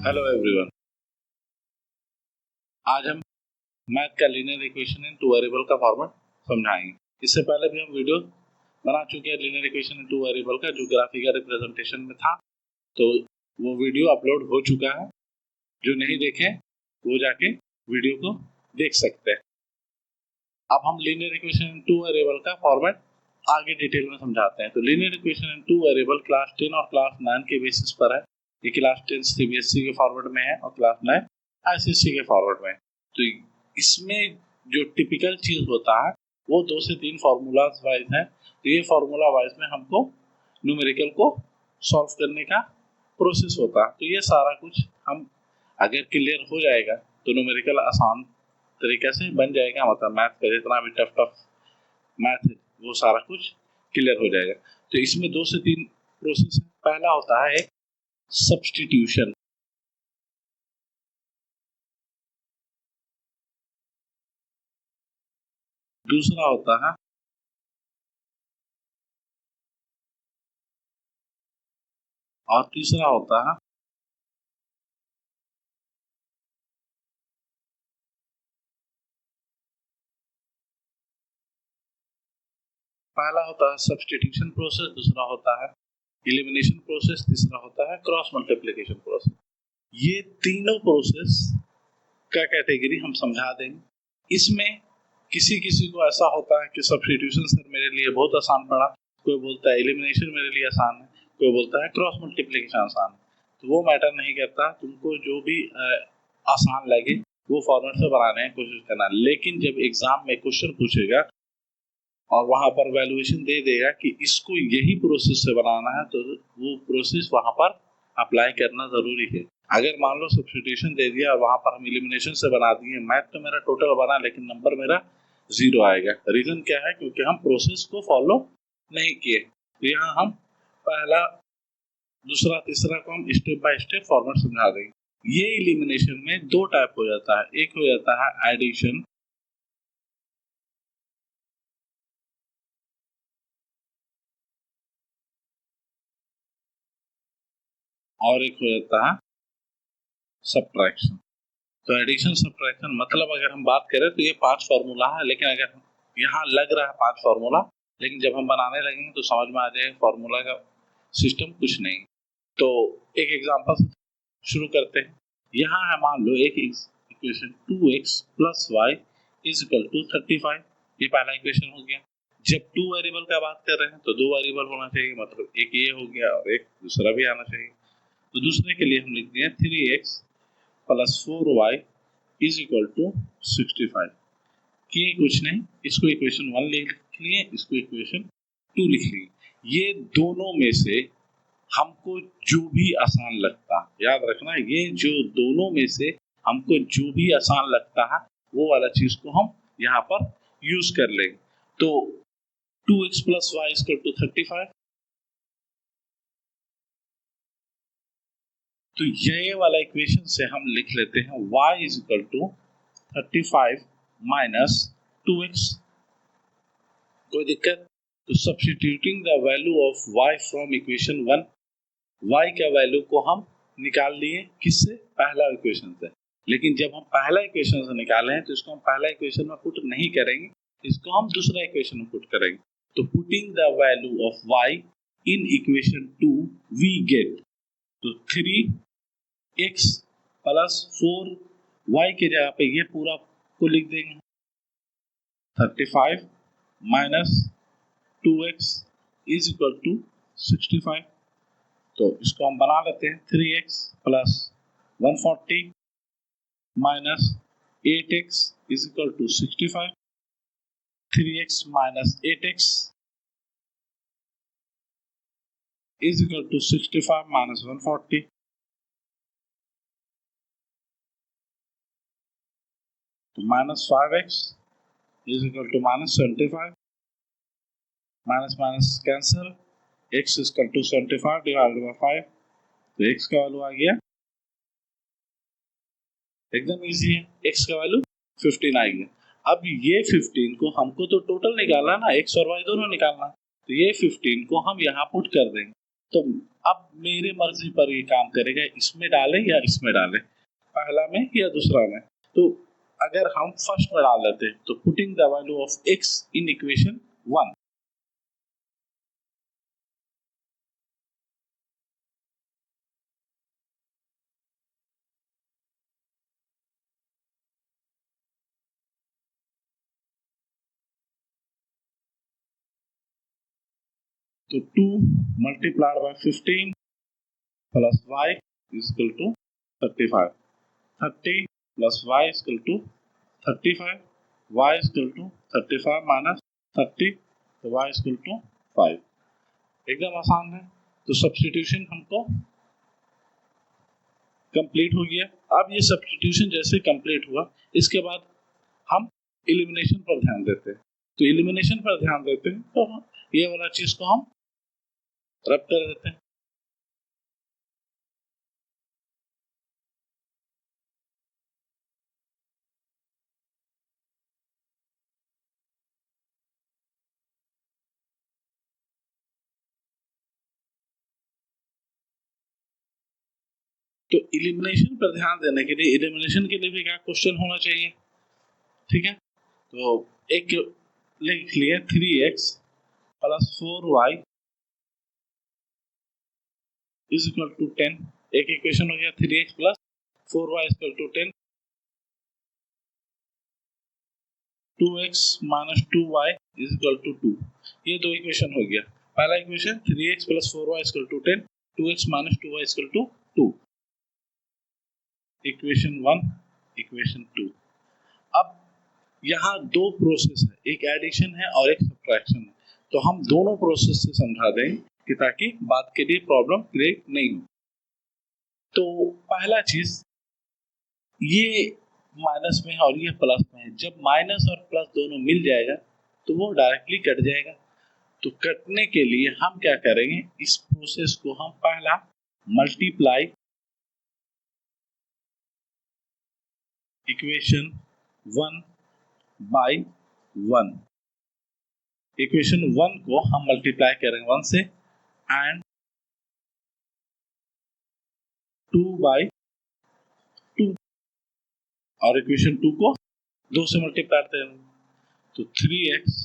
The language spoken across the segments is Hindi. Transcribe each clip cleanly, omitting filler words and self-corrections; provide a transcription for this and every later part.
Hello everyone. आज हम मैथ का linear equation in two variable का फॉर्मेट समझाएंगे। इससे पहले भी हम वीडियो बना चुके हैं linear equation in two variable का, जो ग्राफिकल रिप्रेजेंटेशन में था, तो वो वीडियो अपलोड हो चुका है। जो नहीं देखे वो जाके वीडियो को देख सकते हैं। अब हम linear equation in two variable का फॉर्मेट आगे डिटेल में समझाते हैं। तो linear equation in two variable class 10 और क्लास 9 के बेसिस पर है। ये क्लास 10 सीबीएसई के फॉर्मेट में है और क्लास 9 आईसीएसई के फॉर्मेट में है। तो इसमें जो टिपिकल चीज होता है वो 2 से 3 फॉर्मूलाज वाइज है। तो ये फॉर्मूला वाइज में हमको न्यूमेरिकल को सॉल्व करने का प्रोसेस होता है। तो ये सारा कुछ हम अगर क्लियर हो जाएगा तो न्यूमेरिकल आसान तरीके से बन जाएगा। मतलब मैथ का जितना भी टफ मैथ है वो सारा कुछ क्लियर हो जाएगा। तो इसमें 2 से 3 प्रोसेस है। पहला होता है सब्स्टिट्यूशन, दूसरा होता है और तीसरा होता है पहला होता है सब्स्टिट्यूशन प्रोसेस, दूसरा होता है एलिमिनेशन प्रोसेस, तीसरा होता है क्रॉस मल्टीप्लिकेशन प्रोसेस। ये तीनों प्रोसेस का कैटेगरी हम समझा देंगे। इसमें किसी किसी को ऐसा होता है कि सब्स्टिट्यूशन सर मेरे लिए बहुत आसान पड़ा, कोई बोलता है एलिमिनेशन मेरे लिए आसान है, कोई बोलता है क्रॉस मल्टीप्लिकेशन आसान है। तो वो मैटर नहीं करता, तुमको जो भी आसान लगे वो फॉर्मेट से बनाने की कोशिश करना। लेकिन जब एग्जाम में क्वेश्चन पूछेगा और वहां पर वैल्यूएशन दे देगा कि इसको यही प्रोसेस से बनाना है, तो वो प्रोसेस वहां पर अप्लाई करना जरूरी है। अगर मान लो सब्स्टिट्यूशन दे दिया और वहां पर हम एलिमिनेशन से बना दिए, मैथ तो मेरा टोटल बना लेकिन नंबर मेरा 0 आएगा। रीजन क्या है? क्योंकि हम प्रोसेस को फॉलो नहीं किए। तो यहाँ हम पहला दूसरा तीसरा को हम स्टेप बाय स्टेप फॉर्मेट समझा देंगे। ये एलिमिनेशन में 2 टाइप हो जाता है। एक हो जाता है एडिशन और एक हो जाता है सब्ट्रैक्शन। तो एडिशन सब्ट्रैक्शन मतलब अगर हम बात करें तो ये 5 फॉर्मूला है, लेकिन अगर यहाँ लग रहा है 5 फॉर्मूला, लेकिन जब हम बनाने लगेंगे तो समझ में आ जाएगा फॉर्मूला का सिस्टम कुछ नहीं। तो एक एग्जांपल से शुरू करते हैं। यहाँ है मान लो एक equation 2x plus y is equal to 35। ये पहला इक्वेशन हो गया। जब 2 वेरिएबल का बात कर रहे हैं तो 2 वेरिएबल होना चाहिए, मतलब एक ये हो गया और एक दूसरा भी आना चाहिए। तो दूसरे के लिए हम लिख दिए 3x plus 4y is equal to 65। किए कुछ नहीं, इसको इक्वेशन 1 लिख लिए, इसको इक्वेशन 2 लिख लिए। ये दोनों में से हमको जो भी आसान लगता, याद रखना, ये जो दोनों में से हमको जो भी आसान लगता है वो वाला चीज को हम यहाँ पर यूज कर लेंगे। तो 2x plus y is equal to 35। तो ये वाला इक्वेशन से हम लिख लेते हैं y is equal to 35 minus 2x। कोई दिक्कत? तो substituting the value of y from equation 1, y का वैल्यू को हम निकाल लिए किससे? पहला इक्वेशन से। लेकिन जब हम पहला इक्वेशन से निकाले हैं तो इसको हम पहला इक्वेशन में पुट नहीं करेंगे, इसको हम दूसरा इक्वेशन में पुट करेंगे। तो putting the value of y in equation 2 we get, तो 3x प्लस 4y के जगह पे ये पूरा को लिख देंगे 35 minus 2x is equal to 65। तो इसको हम बना लेते हैं 3x plus 140 minus 8x is equal to 65। 3x minus 8x is equal to 65 minus 140। तो minus 5x is equal to minus 75। Minus minus cancel, x is equal to 75 divided by 5। तो x का वैल्यू आ गया, एकदम इजी है, x का वैल्यू 15 आ गया। अब ये 15 को हमको तो टोटल निकालना ना, x और y दोनों निकालना। तो ये 15 को हम यहाँ पुट कर देंगे। तो अब मेरे मर्जी पर ये काम करेगा, इसमें डाले या इसमें डाले, पहला में या दूसरा में। तो अगर हम फर्स्ट में डाल देते तो putting the value of x in equation 1, तो 2 multiplied by 15 plus y is equal to 35, 30 plus y is equal to 35, y is equal to 35 minus 30, तो y is equal to 5। एकदम आसान है। तो सब्स्टिट्यूशन हमको कंप्लीट हो गया। अब ये सब्स्टिट्यूशन जैसे कंप्लीट हुआ, इसके बाद हम एलिमिनेशन पर ध्यान देते हैं। तो एलिमिनेशन पर ध्यान देते हैं तो ये वाला चीज को हम रब कर देते हैं। तो एलिमिनेशन पर ध्यान देने के लिए, एलिमिनेशन के लिए भी क्या क्वेश्चन होना चाहिए, ठीक है। तो एक लिख लिया 3x plus 4y is equal to 10, एक इक्वेशन हो गया 3x plus 4y is equal to 10, 2x minus 2y is equal to 2, ये दो इक्वेशन हो गया। पहला equation 3x plus 4y is equal to 10, 2x minus 2y is equal to 2, equation 1, equation 2। अब यहाँ दो प्रोसेस है, एक एडिशन है और एक सब्ट्रैक्शन है, तो हम दोनों प्रोसेस से समझा दें कि ताकि बात के लिए प्रॉब्लम क्रिएट नहीं हो। तो पहला चीज, ये माइनस में है और ये प्लस में है, जब माइनस और प्लस दोनों मिल जाएगा तो वो डायरेक्टली कट जाएगा। तो कटने के लिए हम क्या करेंगे, इस प्रोसेस को हम पहला मल्टीप्लाई इक्वेशन 1 बाई 1, इक्वेशन 1 को हम मल्टीप्लाई करेंगे 1 से, एंड 2 बाई 2, और इक्वेशन 2 को 2 से मल्टीप्लाई करेंगे, तो 3x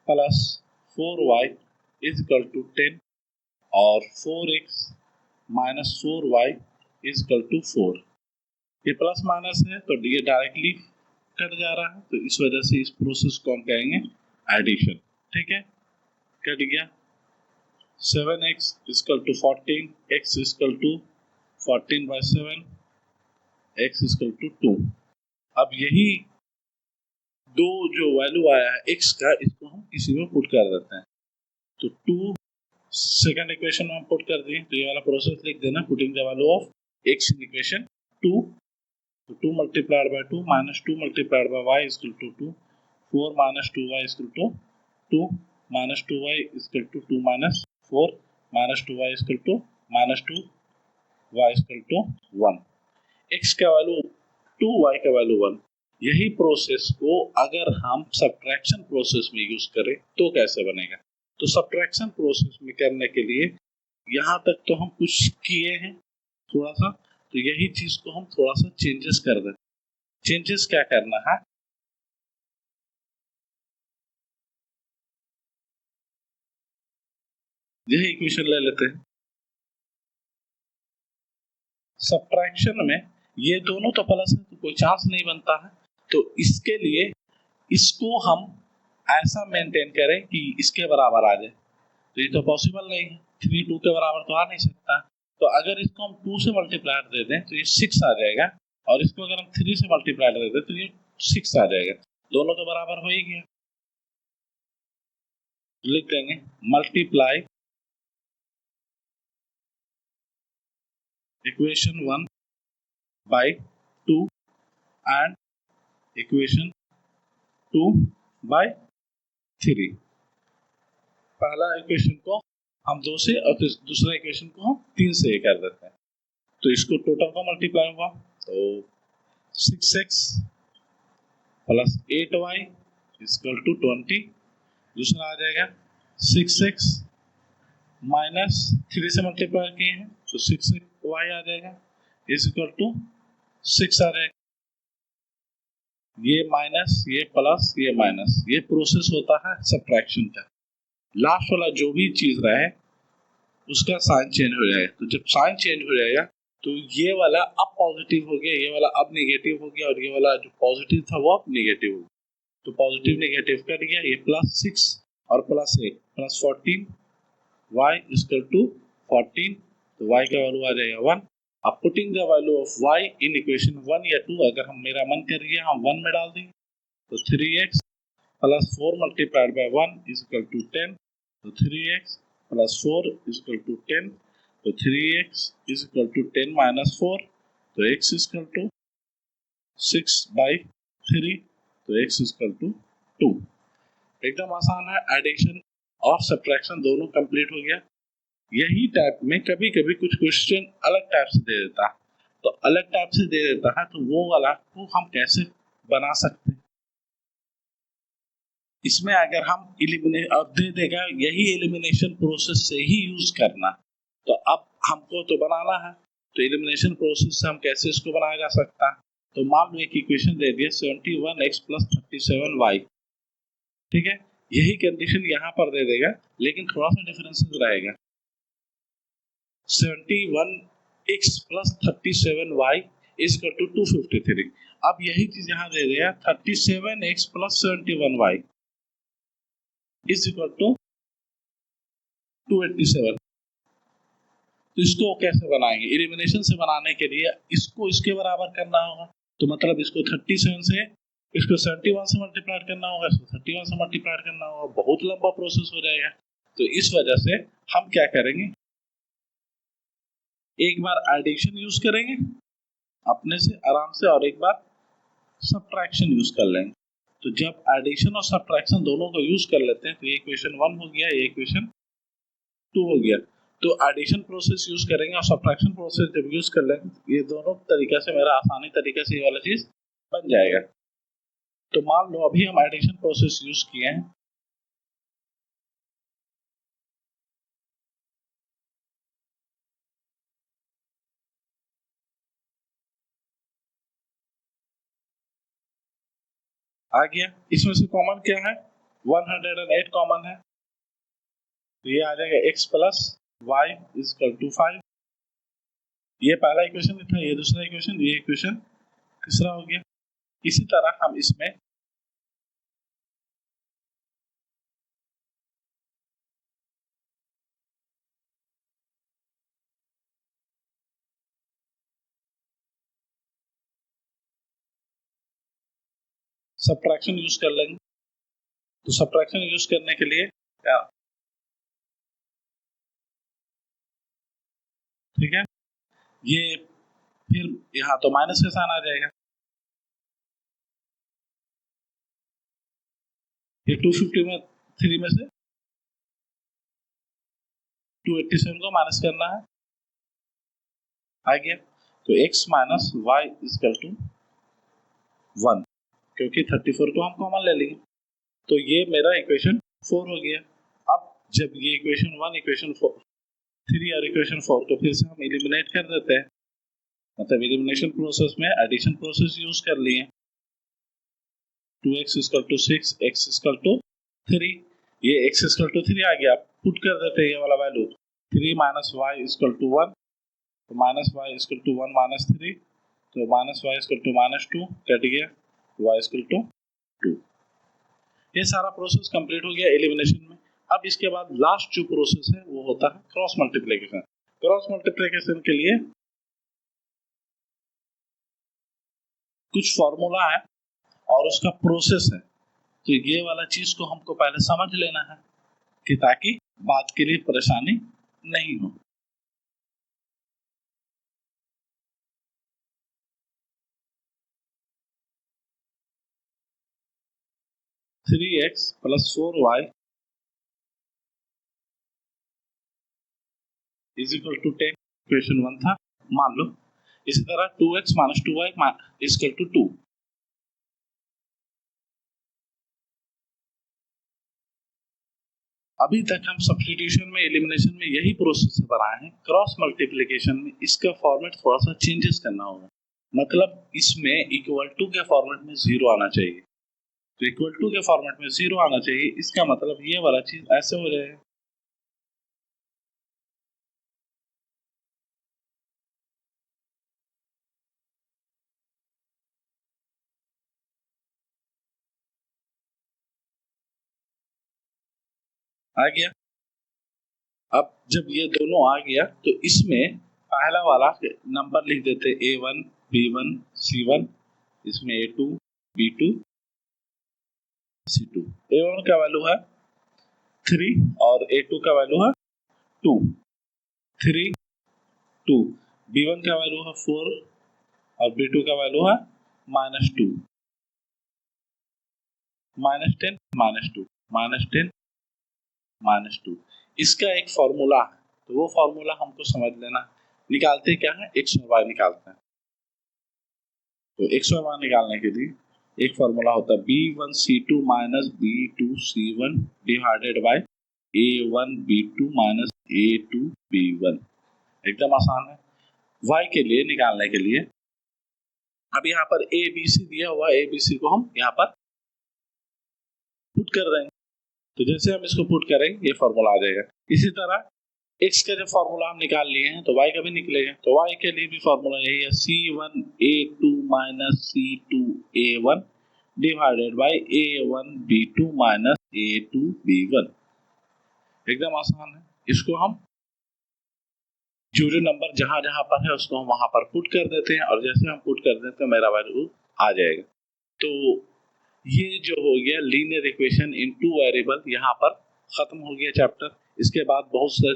plus 4y is equal to 10 और 4x minus 4y is equal to 4। ये प्लस माइनस है तो ये डायरेक्टली कट जा रहा है, तो इस वजह से इस प्रोसेस को हम कहेंगे एडिशन, ठीक है। कट गया 7x equal to 14, x equal to 14 by 7, x equal to 2। अब यही दो जो वैल्यू आया है x का, इसको हम इसी में पुट कर देते हैं। तो 2 सेकंड इक्वेशन में हम पुट कर दिए, तो ये वाला प्रोसेस लिख देना, putting the value of x in equation 2, तो 2 multiplied by 2 minus 2 multiplied by y is equal to 2, 4 minus 2y is equal to 2, minus 2y is equal to 2 minus 4, minus 2y is equal to minus 2, y is equal to 1, x का वैल्यू 2, y का वैल्यू 1। यही प्रोसेस को अगर हम सब्ट्रैक्शन प्रोसेस में यूज करें तो कैसे बनेगा। तो सब्ट्रैक्शन प्रोसेस में करने के लिए यहाँ तक तो हम कुछ किए हैं थोड़ा सा, तो यही चीज को हम थोड़ा सा चेंजेस कर दें। चेंजेस क्या करना है, यही इक्वेशन ले लेते हैं। सब्ट्रैक्शन में ये दोनों तो प्लस है तो कोई चांस नहीं बनता है, तो इसके लिए इसको हम ऐसा मेंटेन करें कि इसके बराबर आ जाए, तो ये तो पॉसिबल नहीं है, 3 2 के बराबर तो आ नहीं सकता। तो अगर इसको हम 2 से मल्टीप्लाई दे दें तो ये 6 आ जाएगा, और इसको अगर हम 3 से मल्टीप्लाई दे दें तो ये 6 आ जाएगा, दोनों तो बराबर हो ही गया। लिख देंगे multiply equation 1 by 2 and equation 2 by 3। पहला इक्वेशन को हम 2 से और दूसरा इक्वेशन को हम 3 से कर देते हैं, तो इसको टोटल का मल्टीप्लाई हुआ तो 6x plus 8y equal to 20, दूसरा आ जाएगा 6x माइनस 3 से मल्टीप्लाई किए हैं तो 6y आ जाएगा इज इक्वल टू 6 आ जाएगा। ये माइनस, ये प्लस, ये माइनस, ये प्रोसेस होता है सब्ट्रैक्शन का। लास्ट वाला जो भी चीज रहे उसका साइन चेंज हो जाएगा। तो जब साइन चेंज हो जाएगा तो ये वाला अब पॉजिटिव हो गया, ये वाला अब नेगेटिव हो गया, और ये वाला जो पॉजिटिव था वो अब नेगेटिव हो गया। तो पॉजिटिव नेगेटिव कट गया, ये प्लस 6 और plus 8 plus 14 y equal to 14। तो y का वैल्यू आ जाएगा 1। अब putting the value of y in equation 1 या 2, अगर हम मेरा मन कर गया हम 1 में डाल देंगे तो 3x plus 4 multiplied by 1 is equal to 10। तो 3x plus 4 is equal to 10। तो 3x is equal to 10 minus 4, तो x is equal to 6 by 3, तो x इज इक्वल टू 2। एकदम आसान है, एडिशन और सब्ट्रैक्शन दोनों कंप्लीट हो गया। यही टाइप में कभी कभी कुछ क्वेश्चन अलग टाइप से दे देता है, तो अलग टाइप से दे देता है तो वो वाला को हम कैसे बना सकते हैं। इसमें अगर हम एलिमिनेट और दे देगा यही एलिमिनेशन प्रोसेस से ही यूज करना, तो अब हमको तो बनाना है, तो एलिमिनेशन प्रोसेस से हम कैसे इसको बनाया जा सकता है। तो मान लो एक इक्वेशन दे दिया 71x प्लस 37y, ठीक है, यही कंडीशन यहाँ पर दे देगा लेकिन थोड़ा सा डिफरेंसेस रहेगा। 71x plus 37y is equal to 253। अब यही चीज यहाँ दे देगा 37x plus 71y is equal to 287। तो इसको कैसे बनाएंगे? एलिमिनेशन से बनाने के लिए इसको इसके बराबर करना होगा, तो मतलब इसको 37 से इसको 71 से मल्टीप्लाई करना होगा, इसको 31 से मल्टीप्लाई करना होगा, बहुत लंबा प्रोसेस हो जाएगा। तो इस वजह से हम क्या करेंगे, एक बार एडिशन यूज करेंगे अपने से आराम से और एक बार सब्ट्रैक्शन यूज कर लेंगे। तो जब एडिशन और सब्ट्रैक्शन दोनों को यूज कर लेते हैं तो ये इक्वेशन 1 हो गया, ये इक्वेशन 2 हो गया। तो एडिशन प्रोसेस यूज करेंगे और सब्ट्रैक्शन प्रोसेस जब यूज कर लेंगे ये दोनों तरीके से मेरा आसानी तरीके से ये वाला चीज बन जाएगा। तो मान लो अभी हम एडिशन प्रोसेस यूज किए हैं, आ गया। इसमें से कॉमन क्या है, 108 कॉमन है, तो ये आ जाएगा x plus y is equal to 5। ये पहला इक्वेशन था, ये दूसरा इक्वेशन, ये इक्वेशन तीसरा हो गया। इसी तरह हम इसमें सब्ट्रैक्शन यूज कर लेंगे। तो सब्ट्रैक्शन यूज करने के लिए क्या, ठीक है, ये फिर यहाँ तो माइनस के साइन आ जाएगा, ये 250 में 3 में से 287 को माइनस करना है, आ गया। तो x minus y equal to 1, क्योंकि 34 को हम कॉमन ले लेंगे, तो ये मेरा इक्वेशन 4 हो गया। अब जब ये इक्वेशन 1, इक्वेशन 3 और इक्वेशन 4 को फिर से हम एलिमिनेट कर देते हैं, मतलब एलिमिनेशन प्रोसेस में एडिशन प्रोसेस यूज कर लिए, 2x equal to 6, x equal to 3, ये x इक्वल टू 3 आ गया, पुट कर देते हैं ये वाला value 3 minus y equal to 1, तो minus y equal to 1 minus 3, तो minus y equal to minus 2 cut गया, वाई इक्वल टू 2। ये सारा प्रोसेस कंप्लीट हो गया एलिमिनेशन में। अब इसके बाद लास्ट जो प्रोसेस है वो होता है क्रॉस मल्टीप्लिकेशन। क्रॉस मल्टीप्लिकेशन के लिए कुछ फॉर्मूला है और उसका प्रोसेस है, तो ये वाला चीज को हमको पहले समझ लेना है कि ताकि बाद के लिए परेशानी नहीं हो। Three x plus 4y is equal to 10, equation 1 था, मान लो। इसी तरह 2x minus 2y is equal to 2। अभी तक हम सब्स्टिट्यूशन में, एलिमिनेशन में यही प्रोसेस बनाए हैं। क्रॉस मल्टीप्लिकेशन में इसका फॉर्मेट थोड़ा सा चेंजेस करना होगा। मतलब इसमें इक्वल टू के फॉर्मेट में 0 आना चाहिए, तो इक्वल टू के फॉर्मेट में 0 आना चाहिए। इसका मतलब ये वाला चीज ऐसे हो जाएगा। आ गया। अब जब ये दोनों आ गया तो इसमें पहला वाला नंबर लिख देते A1 B1 C1, इसमें A2 B2 C2। A1 का वैल्यू है 3 और A2 का वैल्यू है 2, 3 2। B1 का वैल्यू है 4 और B2 का वैल्यू है -2, -10 -2 -10 -2। इसका एक फॉर्मूला है, तो वो फॉर्मूला हमको समझ लेना। निकालते क्या है, एक्स और वाई निकालते हैं। तो एक्स और वाई निकालने के लिए एक फॉर्मूला होता है B1C2 minus B2C1 divided by A1B2 minus A2B1। एकदम आसान है। y के लिए निकालने के लिए अब यहाँ पर ABC दिया हुआ, ABC को हम यहाँ पर पुट कर देंगे। तो जैसे हम इसको पुट करेंगे ये फॉर्मूला आ जाएगा। इसी तरह x का जब फॉर्मूला हम निकाल लिए हैं तो y का भी निकलेगा। तो y के लिए भी फॉर्मूला यही है, C1A2 minus C2A1 divided by A1B2 minus A2B1। एकदम आसान है। इसको हम जो जो नंबर जहां जहां पर है उसको हम वहां पर पुट कर देते हैं, और जैसे हम पुट कर देते हैं मेरा वैल्यू आ जाएगा। तो ये जो हो गया linear equation in two variable, यहाँ पर खत्म हो गया चैप्टर। इसके बाद बहुत से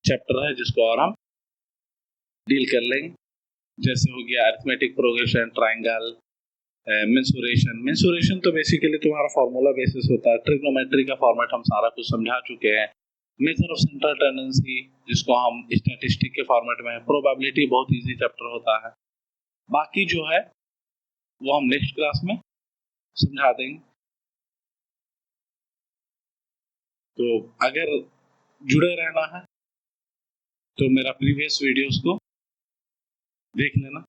चैप्टर है जिसको और हम डील कर लेंगे। जैसे हो गया arithmetic progression, triangle, mensuration. Mensuration तो बेसिकली तुम्हारा फॉर्मूला बेसिस होता है। ट्रिग्नोमेट्री का फॉर्मेट हम सारा कुछ समझा चुके हैं। मेजर ऑफ सेंट्रल टेंडेंसी जिसको हम स्टैटिस्टिक के फॉर्मेट में है। प्रोबेबिलिटी बहुत इजी चैप्टर होता है। बाकी जो है वो हम नेक्स्ट क्लास में समझा देंगे। तो अगर जुड़े रहना है तो मेरा प्रीवियस वीडियोस को देख लेना।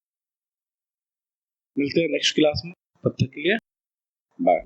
मिलते हैं नेक्स्ट क्लास में, तब तक के लिए बाय।